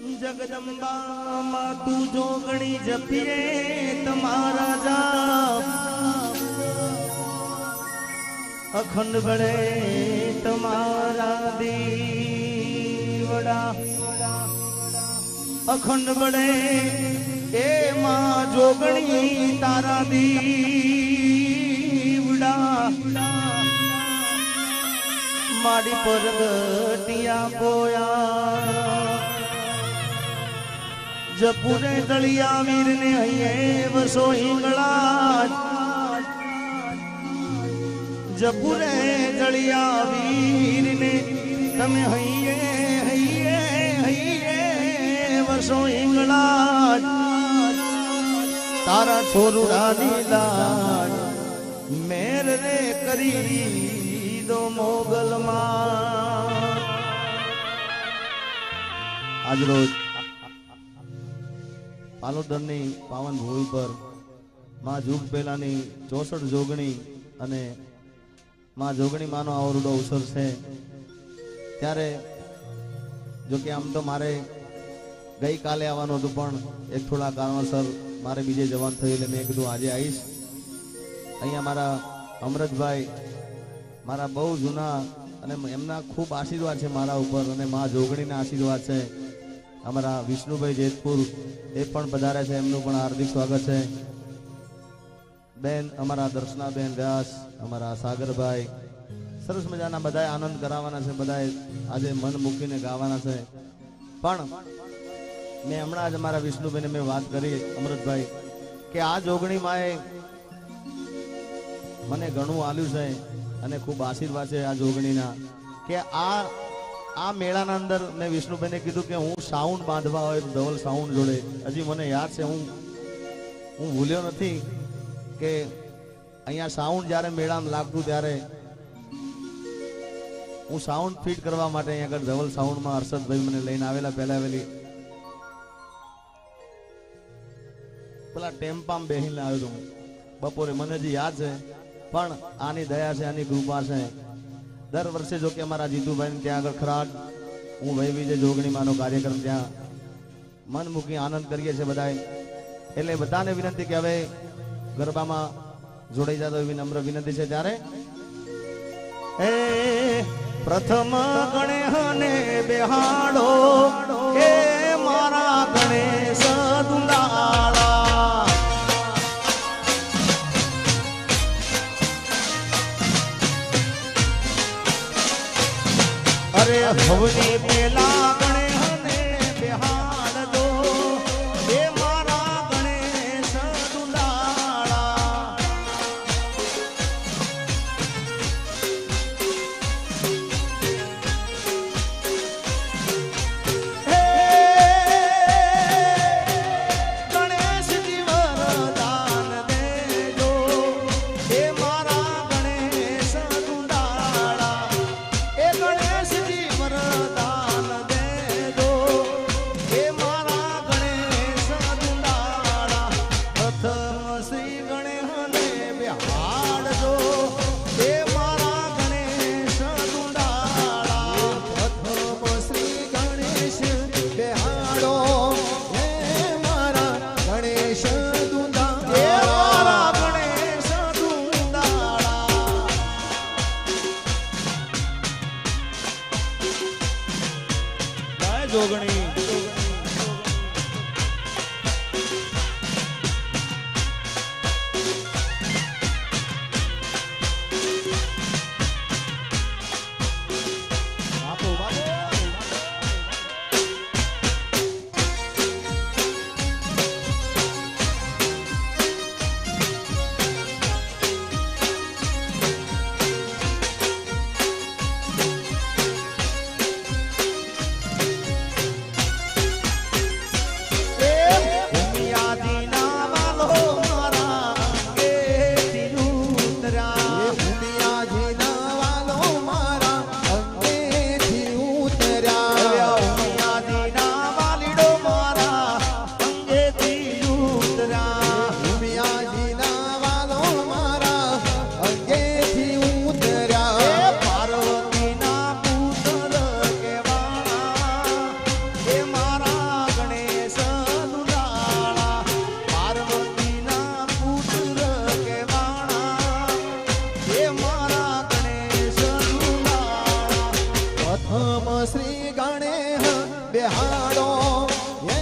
जगदंबा मातु जोगणी जपिए तुम्हारा जाप अखंड बड़े तुम्हारा दीवड़ा अखंड बड़े ए मां जोगणी तारा दीवड़ा माड़ी परगटिया बोया जपुरे दलिया वीर ने हये वसो हिंगला जपुरे दलिया वीर ने तमे हये हये हये वसो हिंगला तारा छोरुड़ा नीलाज मेर रे करी दो मोगल मां आज रोज પાલોદરની પાવન ભૂમિ પર માં જુગ પહેલાની 64 જોગણી અને માં જોગણી માનો આવરુડો અવસર છે ત્યારે જો કે આમ તો મારે ગઈકાલે આવવાનું હતું પણ એક થોડા કારણોસર મારે બીજે જવાનું થયું એટલે મેં કીધું આજે આવીશ અહીંયા મારા અમરતભાઈ મારા બહુ જૂના અને એમના ખૂબ આશીર્વાદ છે મારા ઉપર અને માં જોગણીના આશીર્વાદ છે અમારા વિષ્ણુભાઈ જેતપુર એ પણ પધારે છે એમનું પણ હાર્દિક સ્વાગત છે બેન અમારા દર્શનાબેન વ્યાસ અમારા સાગરભાઈ સરસ મજાના બધાએ આનંદ કરાવવાના છે બધાએ આજે મન મૂકીને ગાવાના છે પણ મેં હમણાં જ અમારા વિષ્ણુભાઈને મેં વાત કરી અમૃતભાઈ કે આ જોગણી માએ મને ઘણું આલ્યું છે અને ખૂબ આશીર્વાદ છે આ જોગણીના કે આ મેળાના અંદર મેં વિષ્ણુભાઈને કીધું કે હું સાઉન્ડ બાંધવા હોય ધવલ સાઉન્ડ જોડે હજી મને યાદ છે હું ભૂલ્યો નથી કે અહીંયા સાઉન્ડ જ્યારે મેળામાં લાગતું ત્યારે હું સાઉન્ડ ફિટ કરવા માટે અહીંયા આગળ ધવલ સાઉન્ડમાં હર્ષદભાઈ મને લઈને આવેલા પહેલા આવેલી પેલા ટેમ્પામાં બેહીને આવ્યો હતો બપોરે મને હજી યાદ છે પણ આની દયા છે આની કૃપા છે દર વર્ષે જો કે અમારા જીતુભાઈ ત્યાં આગળ ખરાડ હું વૈવિધ્ય જોગણી માનો કાર્યક્રમ ત્યાં મન મૂકી આનંદ કરીએ છીએ બધાએ એટલે બધાને વિનંતી કે હવે ગરબામાં જોડાઈ જતો એવી નમ્ર વિનંતી છે ત્યારે એ પ્રથમ ગણેશને બેહાડો એ મારા ગણેશ દુલાળા अरे भवनी पेला गणेशने बेहाड़ दो ए मारा गणेश दुलाड़ा हे गणेश जी वरदान देजो ए मारा गणेश दुलाड़ा ए गणेश वरदान दे दो हे मारा गणेश दुलाड़ा प्रथम श्री गणेशने बेहाड़ दो हे मारा गणेश दुलाड़ा प्रथम श्री गणेश बेहाड़ो हे मारा गणेश दुलाड़ा हे मारा गणेश दुलाड़ा जोगणी પ્રથમ શ્રી ગણેશ બેહાડો હે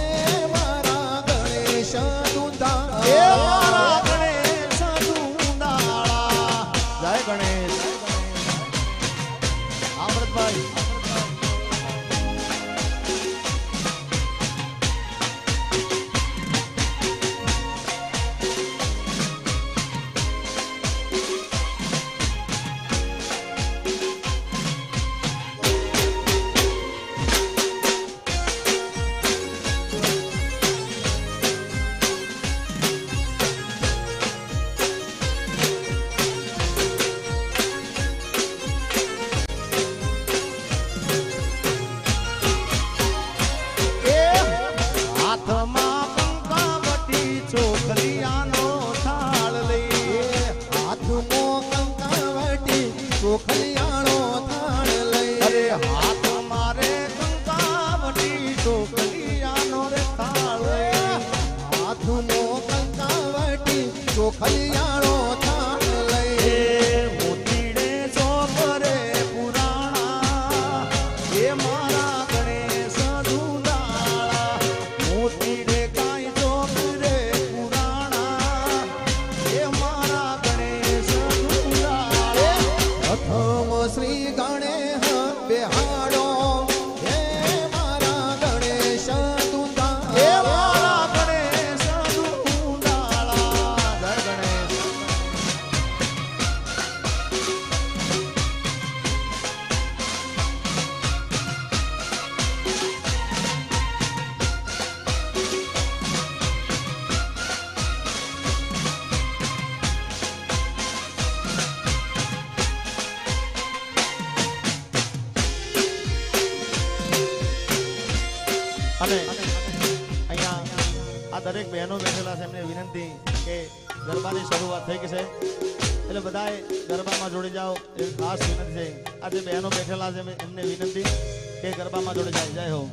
મારા ગણેશ દુંદાળા હે મારા ગણેશ દુંદાળા જય ગણેશ અમૃતભાઈ ચોખલિયાણો થાળ લઈ અરે હાથ મારે કંકાવટી ચોખલિયાનો રે થાળ હાથનો કંકાવટી ચોખલિયાણો થાળ લઈ મોતીડે ચોપરે પુરાણા એ મારા ગણેશ દુંદાળા મોતીડે કાઈ ચોપરે પુરાણા એ મારા ગણેશ દુંદાળા પ્રથમ શ્રી ગણેશ બેહાડો હે મારા ગણેશ દુંદાળા હે મારા ગણેશ દુંદાળા જય ગણેશ અને અહીંયા આ દરેક બહેનો બેઠેલા છે એમને વિનંતી કે ગરબાની શરૂઆત થઈ ગઈ છે એટલે બધાએ ગરબામાં જોડી જાઓ એવી ખાસ વિનંતી છે. આ જે બહેનો બેઠેલા છે એમને વિનંતી કે ગરબામાં જોડી જાય. જય હો.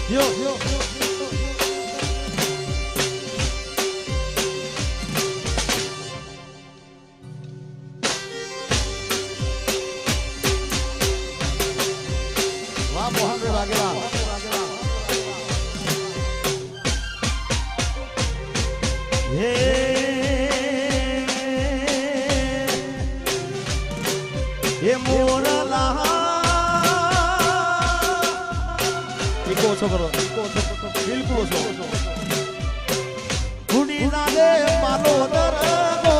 Yo, yo, yo. વાહ મોહનભાઈ વાઘેલા. હે મોરલા ઓછો કરો બિલકુલ ઓછો ગુડી દાદે મારો દરગો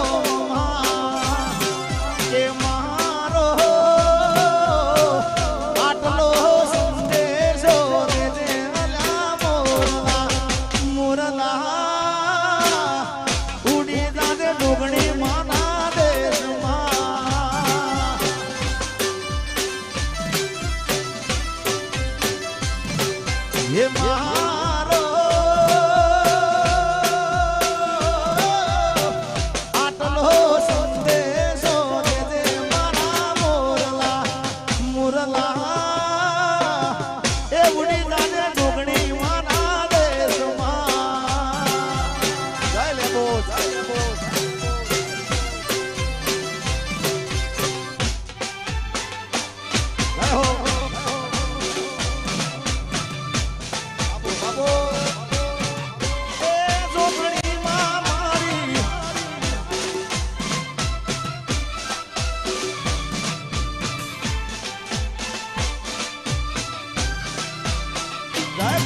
કે મારો આટલો સંદેશો રે દેલા મોરલા મોરલા ગુડી દાદે ડોગણી માના દેશમાં હે મારો આટલો સંદેશો દે મારા મોરલા મોરલા એ ઉડી દાને ડોગણી માના દેશમાં જય લેબો જય લેબો જય હો.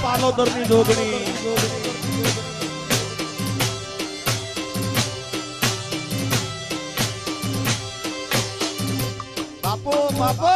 પાલોદરની જોગણી બાપો બાપો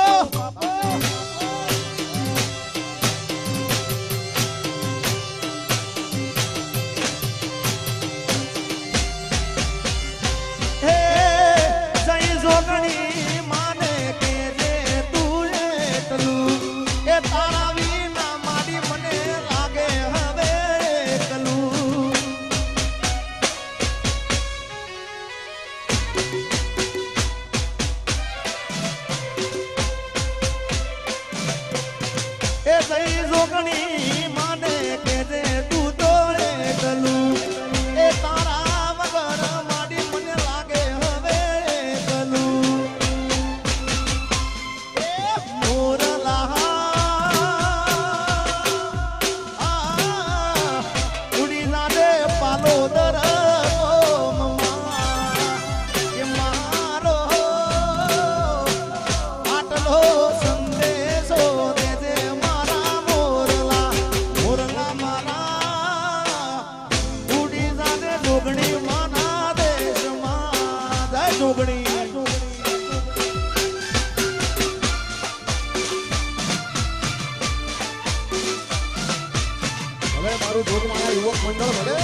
હવે મારું જોગમાયા યુવક મંડળ ભલે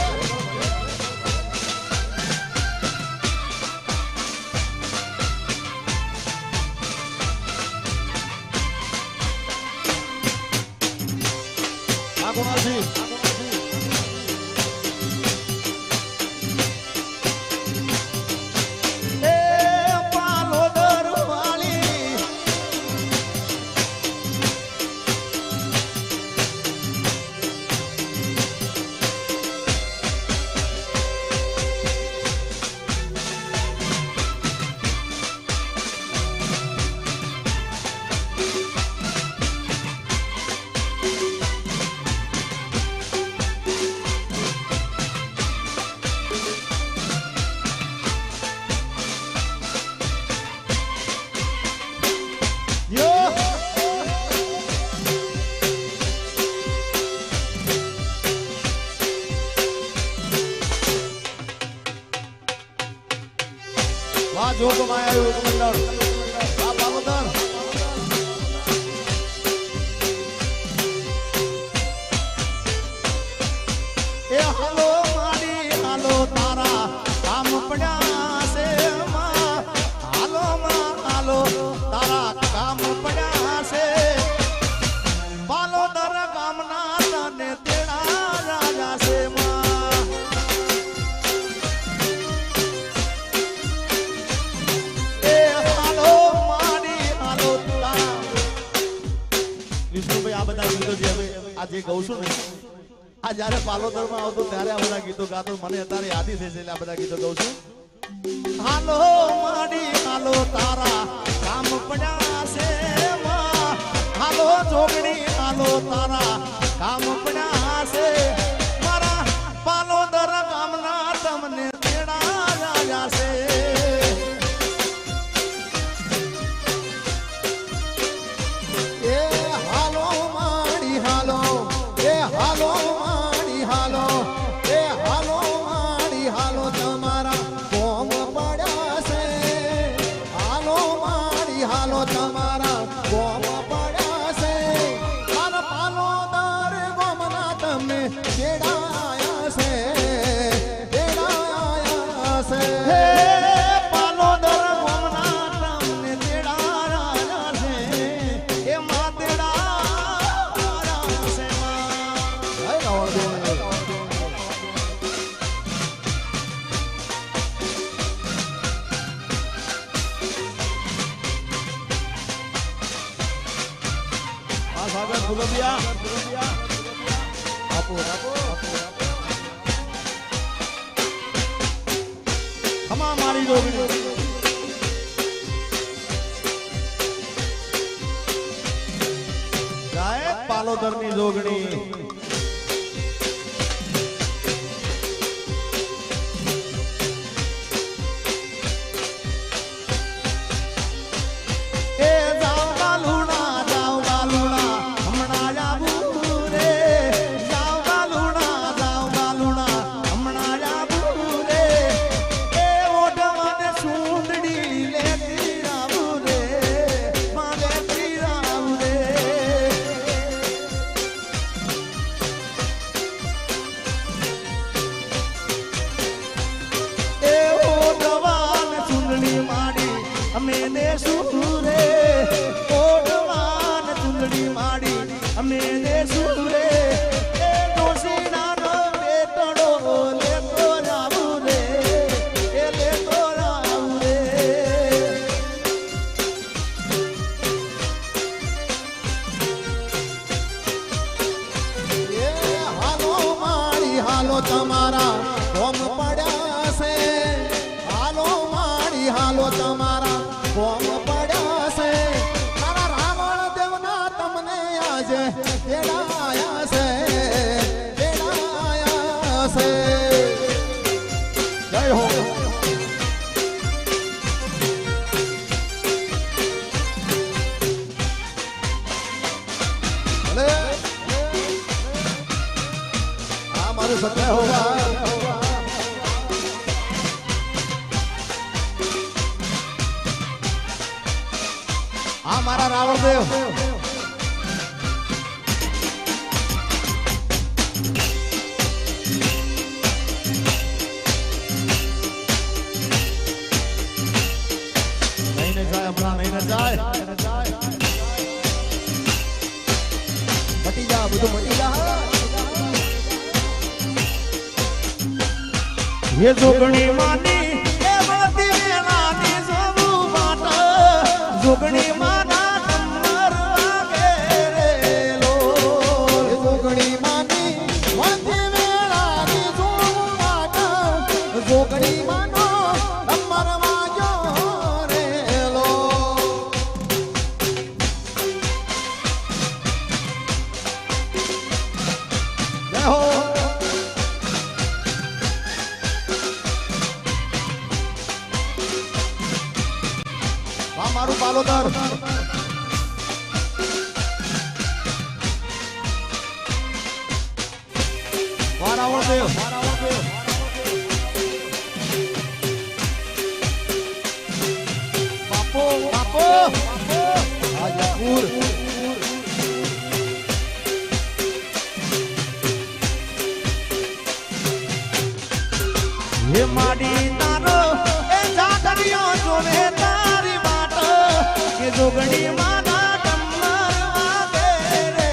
આ કોણાથી જોગમાયા યુવક મંડળ આ બાબતર એ હાલો માડી હાલો તારા કામ પડ્યા છે હાલો હાલો તારા કામ પડ્યા છે બાલોદર ગામના તને તેડા રાજા છે જે કહું છું ને આ જયારે પાલોદર માં આવતો ત્યારે આ બધા ગીતો ગાતો મને અત્યારે યાદી થઈ છે એટલે આ બધા ગીતો ગાઉં છું હાલો માડી હાલો તારા કામ પડ્યા છે હાલો જોગણી હાલો તારા કામ પડ્યા છે મારા પાલોદર ગામના તમને તેડા રાજા છે મારી જોગણી જાય પાલોદર ની જોગણી તમારા કોમ પડ્યા છે હાલો માડી હાલો તમારા કોમ પડ્યા છે તારા રાવણ દેવના તમને આજે તેડાયા છે જય હો सत्य होगा हमारा रावण देव હે જોગણી માની એ વળતી વેળાની જોવું વાટ જોગણી માના કમર વાગે રે લો જોગણી માની વળતી વેળાની જોવું વાટ જોગણી માનો નંબર વાગ્યો રે લો જય હો વાહ મારું પાલોદર વાહ રાવણ દેવ બાપો બાપો હાજરપુર હે માડી તારો એ જાગરિયો જોવે તારી વાટ કે જોગણી માના કમર વાગે રે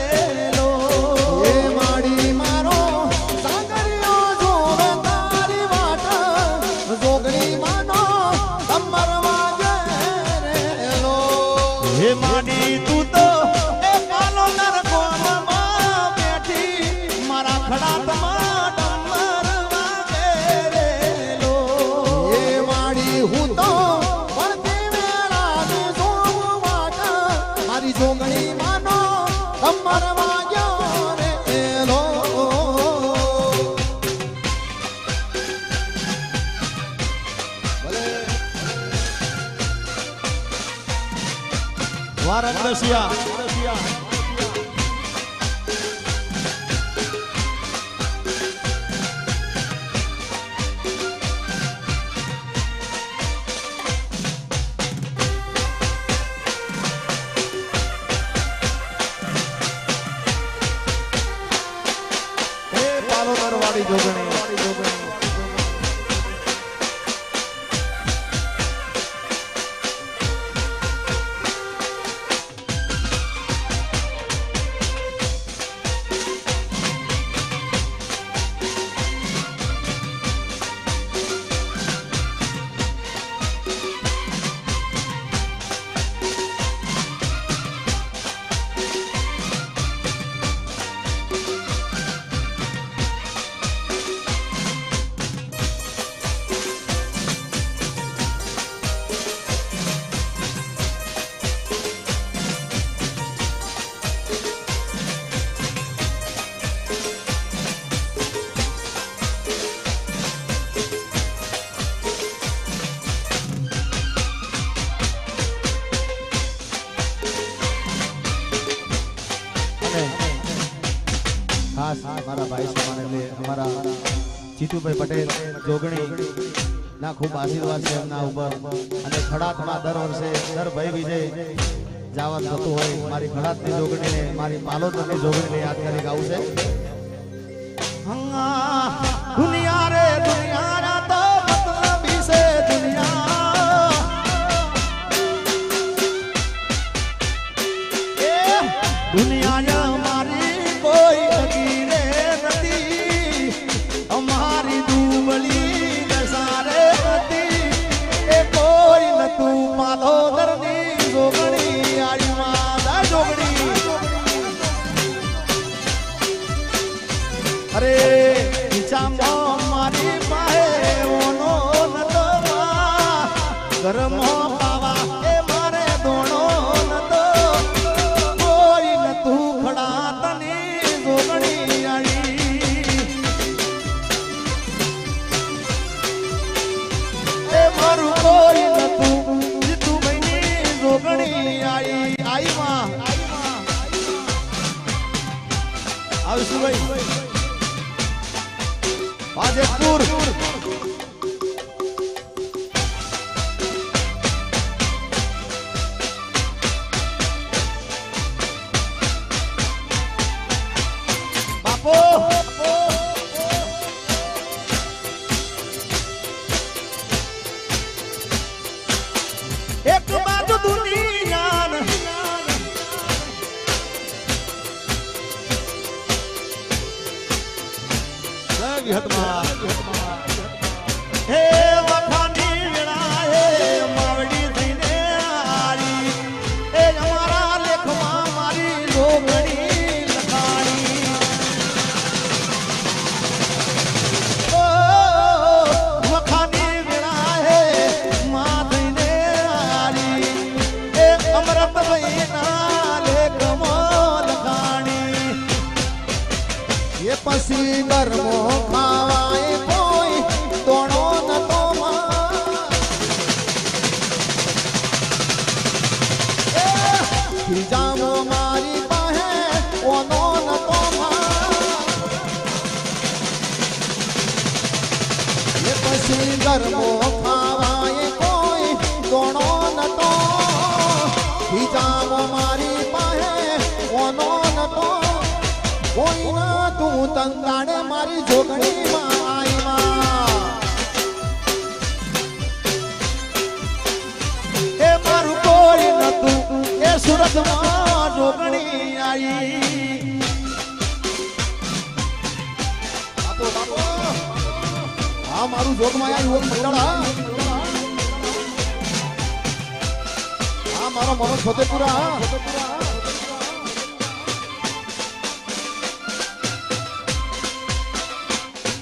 લો એ માડી મારો સાગરિયો જોવે તારી વાટ જોગણી માનો નંબર વાગે રે લો હે માડી તું તો એ કાલો નરકોમાં બેઠી મારા ખડાતમાં ડમર વાગે રે લો એ માડી હું તો વળતી વેળાની જોવું વાટ મારી જોગણી માનો નંબર વાગ્યો રે લો વારંગસિયા એ પાલોદર વાળી જોગણી ખાસ મારા ભાઈ સમાન એટલે અમારા જીતુભાઈ પટેલ જોગણી ના ખૂબ આશીર્વાદ છે એમના ઉપર અને ખડાતમાં દર વર્ષે દર ભાઈ વિજય જાવત થતું હોય મારી ખડાતની જોગણીને મારી પાલોદરની જોગણીને યાદ કરી ગાવું છે દુનિયા રે દુનિયા તો મતલબી છે દુનિયા એ દુનિયા મારી કોઈ અગીરે નથી અમારી દુબળી દસારે હતી એ કોઈ નતું માલોદરની જોગણી આડી માદા જોગણી અરે નીચામાં મારી પાસે ઓનો નતો ઘરમાં પાવા એ મારે દોણો નતો કોઈ નતું ખડાતની જોગણી આડી એ મારું કોઈ નતું જીતુભાઈની જોગણી આઈ આઈ માં આવીશું ભાઈ હાજરપુર બાપો એક બાજુ દુનિયા વિહતમાં હે વખાની વેળાએ માવડી થઈને આરી એ અમારા લેખમાં મારી જોગણી લખાણી ઓ વખાની વેળાએ માં થઈને આરી એ અમરત ભાઈના લેખમાં લખાણી એ પછી ગરમો ખાવાય કોઈ દોણો નતો જામો મારી પાસે ઓનો નતો એ પછી ગરમો ખાવાય કોઈ દોણો નતો જામો મારી પાસે ઓનો નતો કોઈ ના તું તંગાડે મારી જોગણી માં આઈમાં એ મારું કોઈ નતું એ સુરતમાં જોગણી આવી બાપો બાપો આ મારું જોગમાં આવ્યું મંડળા આ મારો મનો છોતેપુરા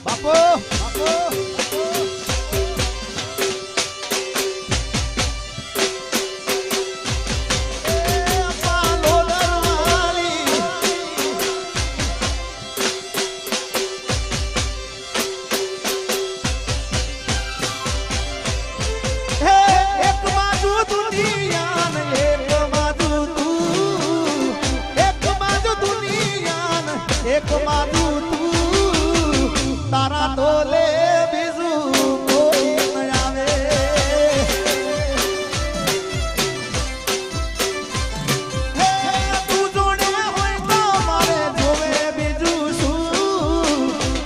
બાપો બાપો એક બાજુ તું તારા તોલે બીજું કોઈ ન આવે હે તું જોડે હોય તો મારે જોવે બીજું શું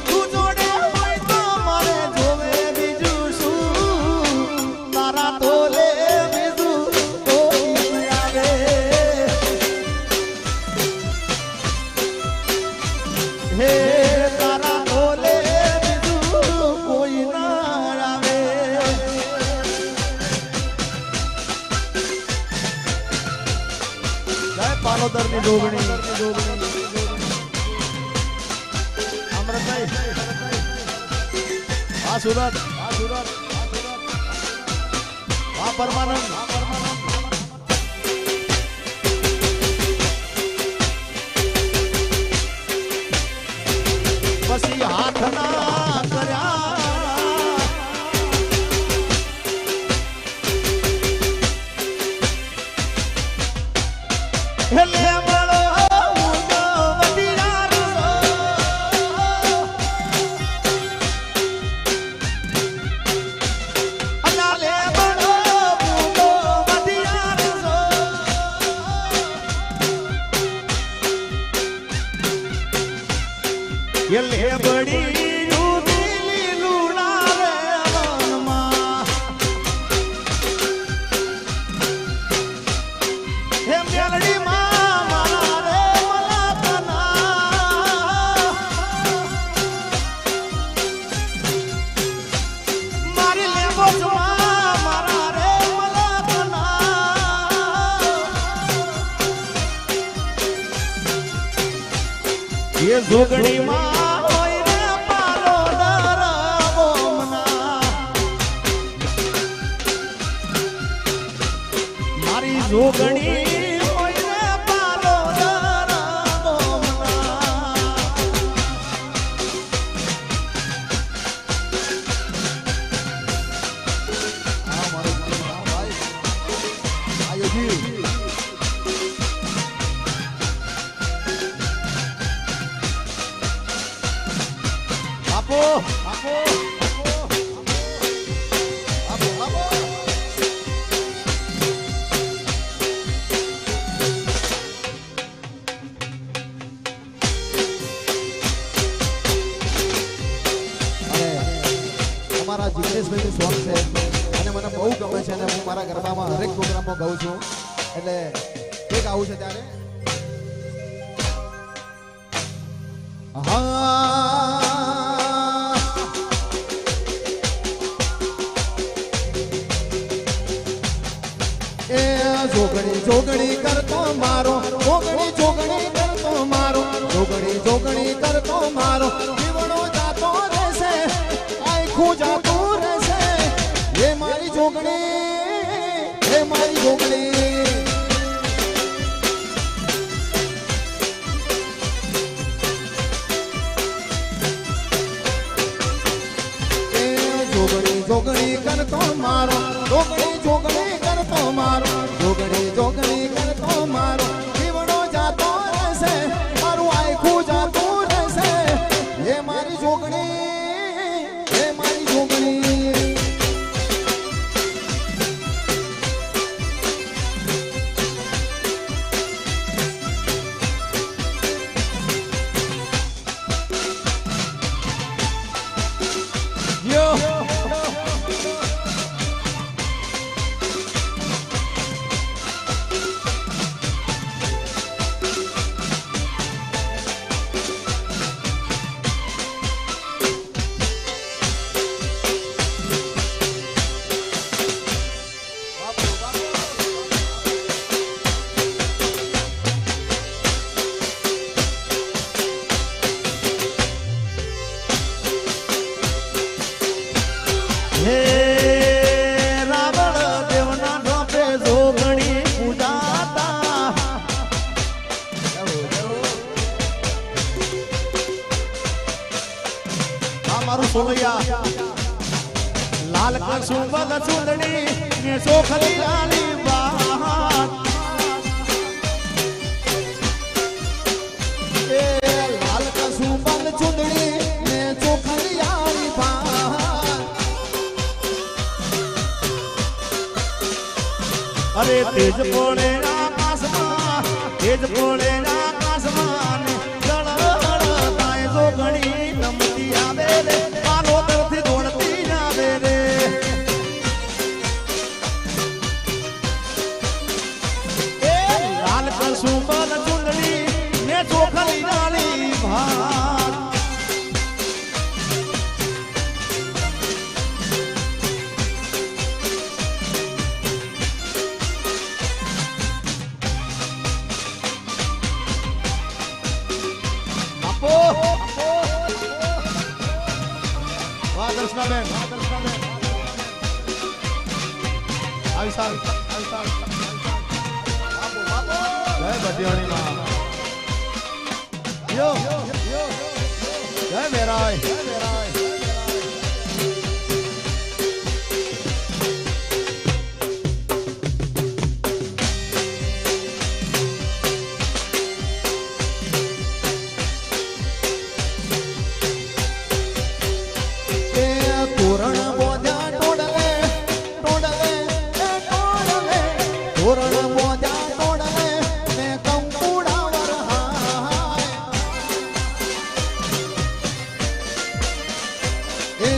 તું જોડે હોય તો મારે જોવે બીજું શું તારા તોલે બીજું કોઈ ન આવે હે તારા બોલે બીજું કોઈ ના આવે જય પાલોદર ની ડોગણી અમરતભાઈ આ સુરત આ પરમાનંદ પછી હાથ ના કર્યા હેલે મળો ઊંડો વટીરાર અનાલે મળો ઊંડો વટીરાર લે બડી રૂદી લુણા રે મનમાં હે મેલડી માં મારા રે મલાકના મારી લેબો જવા મારા રે મલાકના એ જોગણી માં જોગણી હોય ને પાલો આપો આપો મારા જિગ્નેશભાઈનું સોંગ છે અને મને બહુ ગમે છે અને હું મારા ગરબામાં હરેક પ્રોગ્રામમાં ગાઉં છું એટલે એ ગાવું છે ત્યારે હા જોગણી જોગણી કરતો મારો જોગણી જોગણી કરતો મારો જોગણી જોગણી કરતો મારો જીવડો જાતો રહેશે આખું જાતું રહેશે એ મારી જોગણી એ મારી જોગણી જોગણી કરતો મારો જોગણી જોગણી કરતો મારો જોગણી જોગણી કરતો મારો જીવડો જાતો રહેશે મારું આખું જાતું રહેશે એ મારી જોગણી એ મારી જોગણી હે રાવણ દેવના ઢોપે જોગણી પૂજાતા આ મારું સોલૈયા લાલ કસું બદ ચૂંદડી ને ચોખલી લાલી બાત એ લાલ કસું બદ ચૂંદડી ને ચોખલી આલી બાત અરે તેજ પડે આકાશમાં તેજ પડે આકાશમાં ને જળ તાય જોગણી નમતી આવે રે પાલો તરથી દોડતી આવે રે એ લાલ કસું બદ ચૂંદડી ને ચોખલી ડાળી ભાત વાહ દર્શનાબેન આવી સાલ જય બટિયાણી માં યો જય મેરાય તોરણ બોધ્યા ટોડલે ટોડલે એ ટોડલે તોરણ બોધ્યા ટોડલે ને કંકુડા વરહાય એ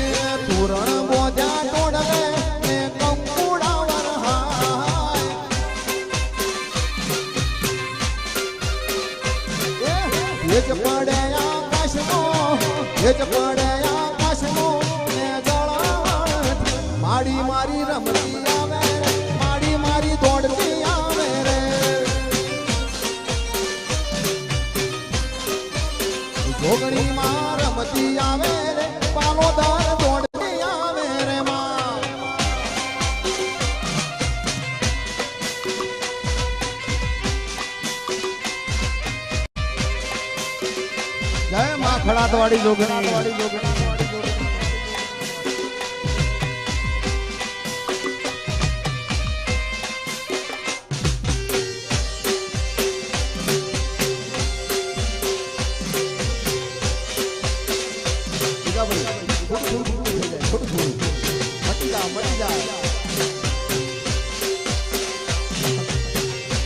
તોરણ બોધ્યા ટોડલે ને કંકુડા વરહાય એ જ પડે આકાશમાં એ જ પડે આકાશમાં માડી મારી રમતી આવે રે માડી મારી દોડતી આવે રે જોગણી માં રમતી આવે રે પાલોદાર દોડતી આવે રે માં જય માં ખડાતવાડી જોગણી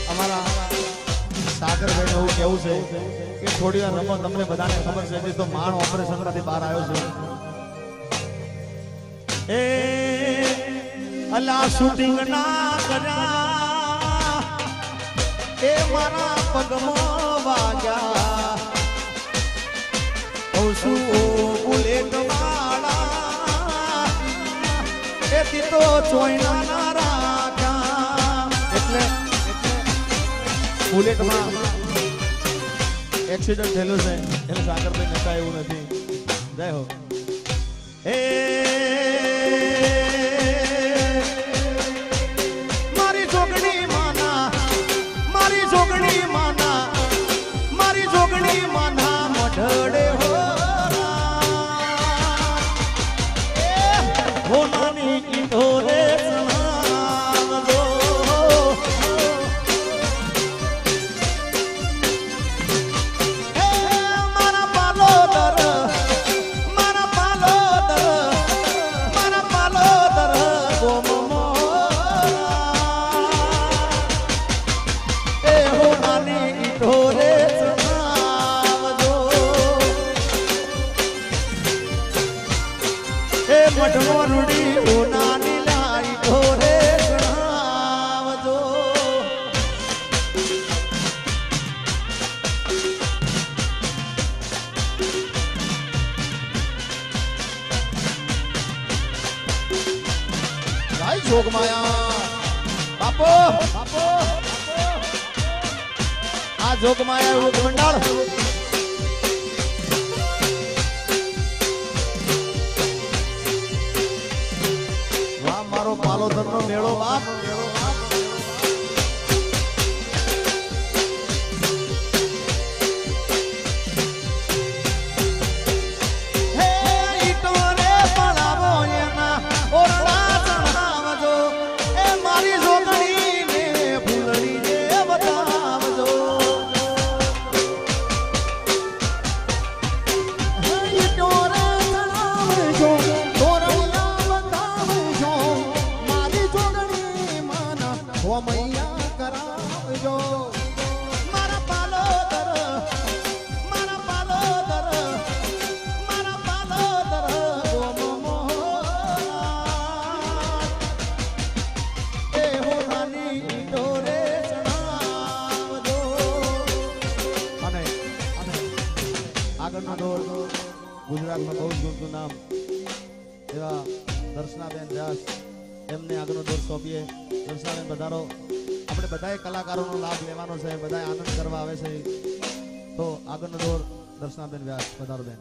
અમારા સાગરભાઈ એવું કેવું છે કે થોડી વાર રમો તમને બધાને ખબર છે હજી તો માણ ઓપરેશન માંથી બહાર આવ્યો છે એ અલા શૂટિંગ ના કર્યા એ મારા પગમાં વાગ્યા શું બુલેટ વાળા એથી તો ચોઈના ના રાખ્યા એટલે બુલેટમાં એક્સિડન્ટ થયેલું છે એને સાગરભાઈ નતા એવું નથી. જય હો. એ મારી જોગણી માના મારી જોગણી માના મારી જોગણી માના મઢડે હો હો નાની ઈંધો રે સણાવજો. હે મારા પાલોદર મારા પાલોદર મારા પાલોદર ગોમમો એ હો નાની ઈંધો રે સણાવજો. એ મઢનો રૂડી હો નાની લાઈ ઢોરે સણાવજો. જય જોગમાયા બાપો બાપો આ જોગમાયા એવું મંડળ વાહ મારો પાલોદરનો મેળો બાપ. હે ઈટો રે પડાવો એના ઓરડા ચણાવજો. એ મારી જોગણીને ફૂલડીને બતાવજો. ઈટો રે ચડાવજો તોરણિયા બતાવજો મારી જોગણી માના હોમૈયા કરાવજો. મારા પાલોદર મારા પાલોદર મારા પાલોદર ગોમમો એ હો નાની ઢોરે ચણાવજો. અને આગળનો દોર ગુજરાતમાં બહુ જ મોટું નામ એવા દર્શનાબેન વ્યાસ એમને આગળનો દોર સોંપીએ. દર્શનાબેન પધારો. આપણે બધાએ કલાકારોનો લાભ લેવાનો છે, બધાએ આનંદ કરવા આવે છે. તો આગળનો દોર દર્શનાબેન વ્યાસ પધારો બેન.